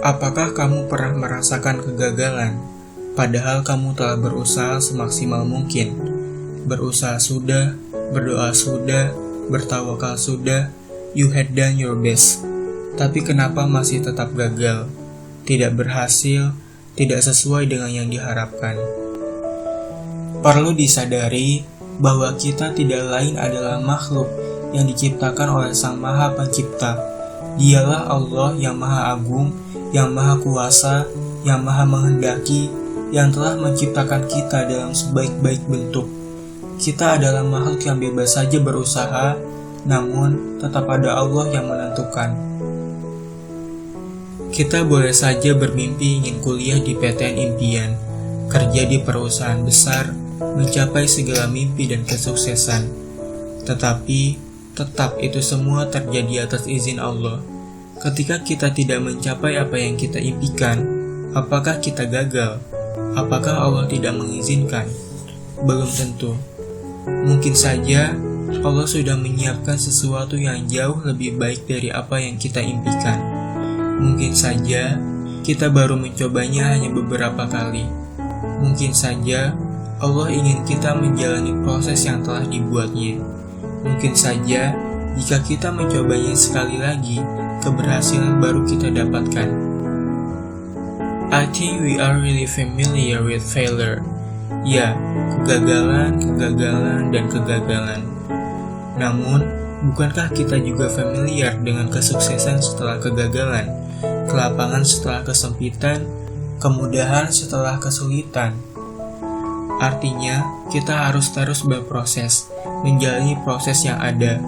Apakah kamu pernah merasakan kegagalan, padahal kamu telah berusaha semaksimal mungkin? Berusaha sudah, berdoa sudah, bertawakal sudah, you had done your best. Tapi kenapa masih tetap gagal? Tidak berhasil, tidak sesuai dengan yang diharapkan. Perlu disadari bahwa kita tidak lain adalah makhluk yang diciptakan oleh Sang Maha Pencipta. Dialah Allah yang Maha Agung, yang Maha Kuasa, yang Maha Menghendaki, yang telah menciptakan kita dalam sebaik-baik bentuk. Kita adalah makhluk yang bebas saja berusaha, namun tetap ada Allah yang menentukan. Kita boleh saja bermimpi ingin kuliah di PTN impian, kerja di perusahaan besar, mencapai segala mimpi dan kesuksesan. Tetapi, tetap itu semua terjadi atas izin Allah. Ketika kita tidak mencapai apa yang kita impikan, apakah kita gagal? Apakah Allah tidak mengizinkan? Belum tentu. Mungkin saja Allah sudah menyiapkan sesuatu yang jauh lebih baik dari apa yang kita impikan. Mungkin saja kita baru mencobanya hanya beberapa kali. Mungkin saja Allah ingin kita menjalani proses yang telah dibuatnya. Mungkin saja jika kita mencobanya sekali lagi, keberhasilan baru kita dapatkan. I think we are really familiar with failure. Ya, kegagalan, dan kegagalan. Namun, bukankah kita juga familiar dengan kesuksesan setelah kegagalan, kelapangan setelah kesempitan, kemudahan setelah kesulitan? Artinya, kita harus terus berproses, menjalani proses yang ada,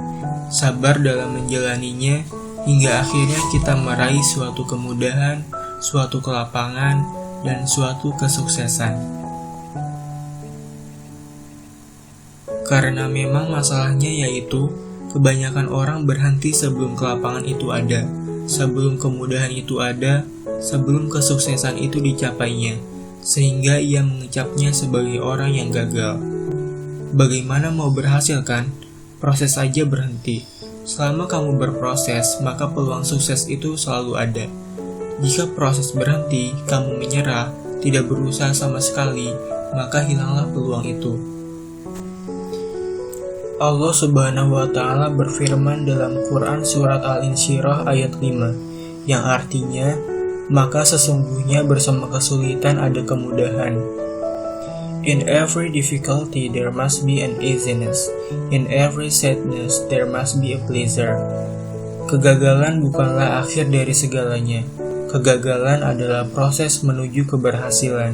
sabar dalam menjalaninya, hingga akhirnya kita meraih suatu kemudahan, suatu kelapangan, dan suatu kesuksesan. Karena memang masalahnya yaitu, kebanyakan orang berhenti sebelum kelapangan itu ada, sebelum kemudahan itu ada, sebelum kesuksesan itu dicapainya, sehingga ia mengecapnya sebagai orang yang gagal. Bagaimana mau berhasil kan? Proses saja berhenti. Selama kamu berproses, maka peluang sukses itu selalu ada. Jika proses berhenti, kamu menyerah, tidak berusaha sama sekali, maka hilanglah peluang itu. Allah Subhanahu wa Ta'ala berfirman dalam Quran Surat Al-Insyirah ayat 5, yang artinya, maka sesungguhnya bersama kesulitan ada kemudahan. In every difficulty there must be an easiness. In every sadness there must be a pleasure. Kegagalan bukanlah akhir dari segalanya. Kegagalan adalah proses menuju keberhasilan.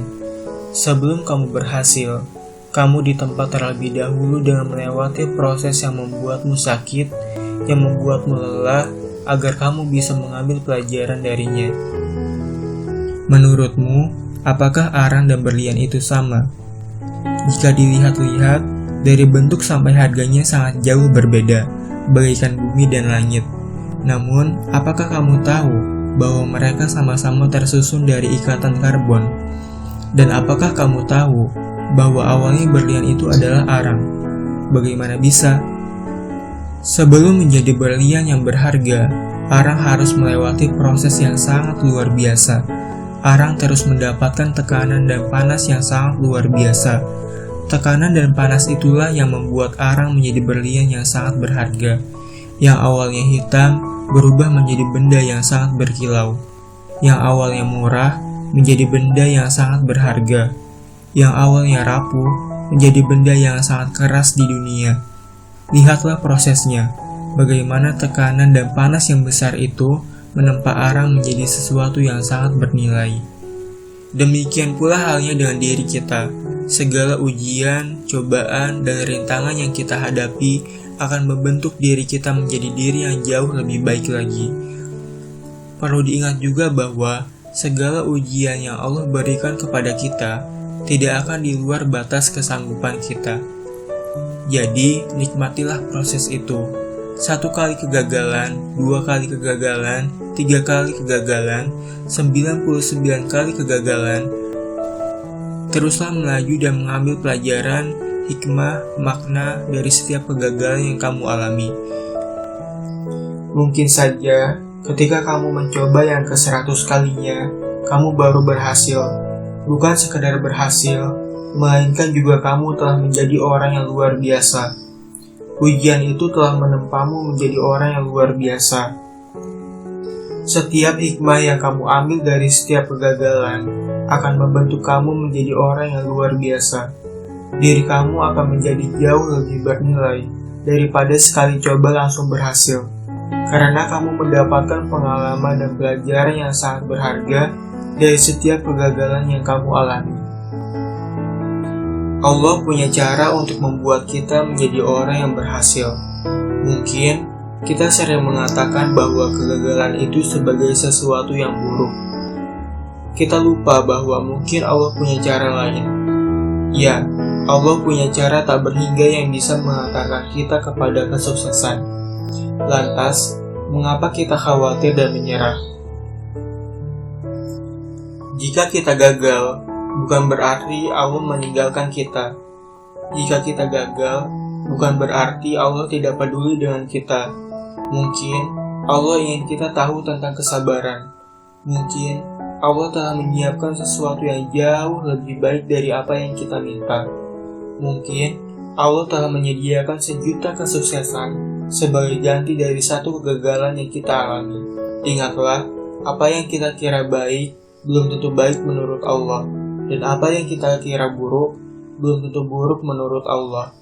Sebelum kamu berhasil, kamu ditempa terlebih dahulu dengan melewati proses yang membuatmu sakit, yang membuatmu lelah, agar kamu bisa mengambil pelajaran darinya. Menurutmu, apakah arang dan berlian itu sama? Jika dilihat-lihat, dari bentuk sampai harganya sangat jauh berbeda, bagaikan bumi dan langit. Namun, apakah kamu tahu bahwa mereka sama-sama tersusun dari ikatan karbon? Dan apakah kamu tahu bahwa awalnya berlian itu adalah arang? Bagaimana bisa? Sebelum menjadi berlian yang berharga, arang harus melewati proses yang sangat luar biasa. Arang terus mendapatkan tekanan dan panas yang sangat luar biasa. Tekanan dan panas itulah yang membuat arang menjadi berlian yang sangat berharga. Yang awalnya hitam berubah menjadi benda yang sangat berkilau. Yang awalnya murah menjadi benda yang sangat berharga. Yang awalnya rapuh menjadi benda yang sangat keras di dunia. Lihatlah prosesnya, bagaimana tekanan dan panas yang besar itu menempa arang menjadi sesuatu yang sangat bernilai. Demikian pula halnya dengan diri kita. Segala ujian, cobaan, dan rintangan yang kita hadapi akan membentuk diri kita menjadi diri yang jauh lebih baik lagi. Perlu diingat juga bahwa segala ujian yang Allah berikan kepada kita tidak akan di luar batas kesanggupan kita. Jadi, nikmatilah proses itu. 1 kali kegagalan, 2 kali kegagalan, 3 kali kegagalan, 99 kali kegagalan. Teruslah melaju dan mengambil pelajaran, hikmah, makna dari setiap kegagalan yang kamu alami. Mungkin saja Ketika kamu mencoba yang ke-100 kalinya, kamu baru berhasil. Bukan sekedar berhasil, melainkan juga kamu telah menjadi orang yang luar biasa. Ujian itu telah menempamu menjadi orang yang luar biasa. Setiap hikmah yang kamu ambil dari setiap kegagalan akan membentuk kamu menjadi orang yang luar biasa. Diri kamu akan menjadi jauh lebih bernilai daripada sekali coba langsung berhasil. Karena kamu mendapatkan pengalaman dan pelajaran yang sangat berharga dari setiap kegagalan yang kamu alami. Allah punya cara untuk membuat kita menjadi orang yang berhasil. Mungkin kita sering mengatakan bahwa kegagalan itu sebagai sesuatu yang buruk. Kita lupa bahwa mungkin Allah punya cara lain. Ya, Allah punya cara tak berhingga yang bisa mengantarkan kita kepada kesuksesan. Lantas, mengapa kita khawatir dan menyerah? Jika kita gagal, bukan berarti Allah meninggalkan kita. Jika kita gagal, bukan berarti Allah tidak peduli dengan kita. Mungkin Allah ingin kita tahu tentang kesabaran. Mungkin Allah telah menyiapkan sesuatu yang jauh lebih baik dari apa yang kita minta. Mungkin Allah telah menyediakan sejuta kesuksesan sebagai ganti dari satu kegagalan yang kita alami. Ingatlah, apa yang kita kira baik belum tentu baik menurut Allah, dan apa yang kita kira buruk belum tentu buruk menurut Allah.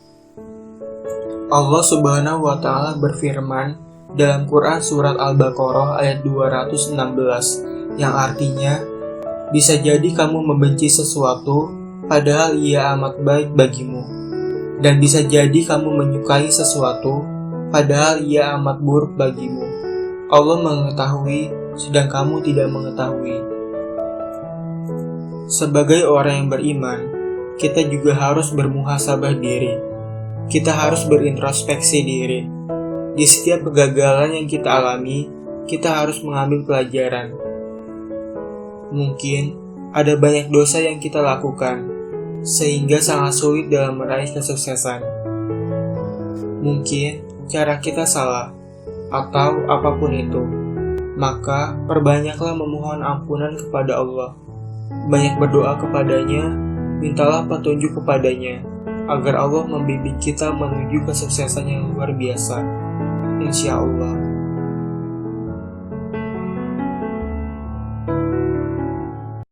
Allah Subhanahu wa Ta'ala berfirman dalam Quran Surat Al-Baqarah ayat 216, yang artinya, bisa jadi kamu membenci sesuatu padahal ia amat baik bagimu, dan bisa jadi kamu menyukai sesuatu padahal ia amat buruk bagimu. Allah mengetahui sedang kamu tidak mengetahui. Sebagai orang yang beriman, kita juga harus bermuhasabah diri. Kita harus berintrospeksi diri. Di setiap kegagalan yang kita alami, kita harus mengambil pelajaran. Mungkin ada banyak dosa yang kita lakukan, sehingga sangat sulit dalam meraih kesuksesan. Mungkin cara kita salah, atau apapun itu. Maka perbanyaklah memohon ampunan kepada Allah. Banyak berdoa kepadanya, mintalah petunjuk kepadanya, agar Allah membimbing kita menuju kesuksesan yang luar biasa. Insya Allah.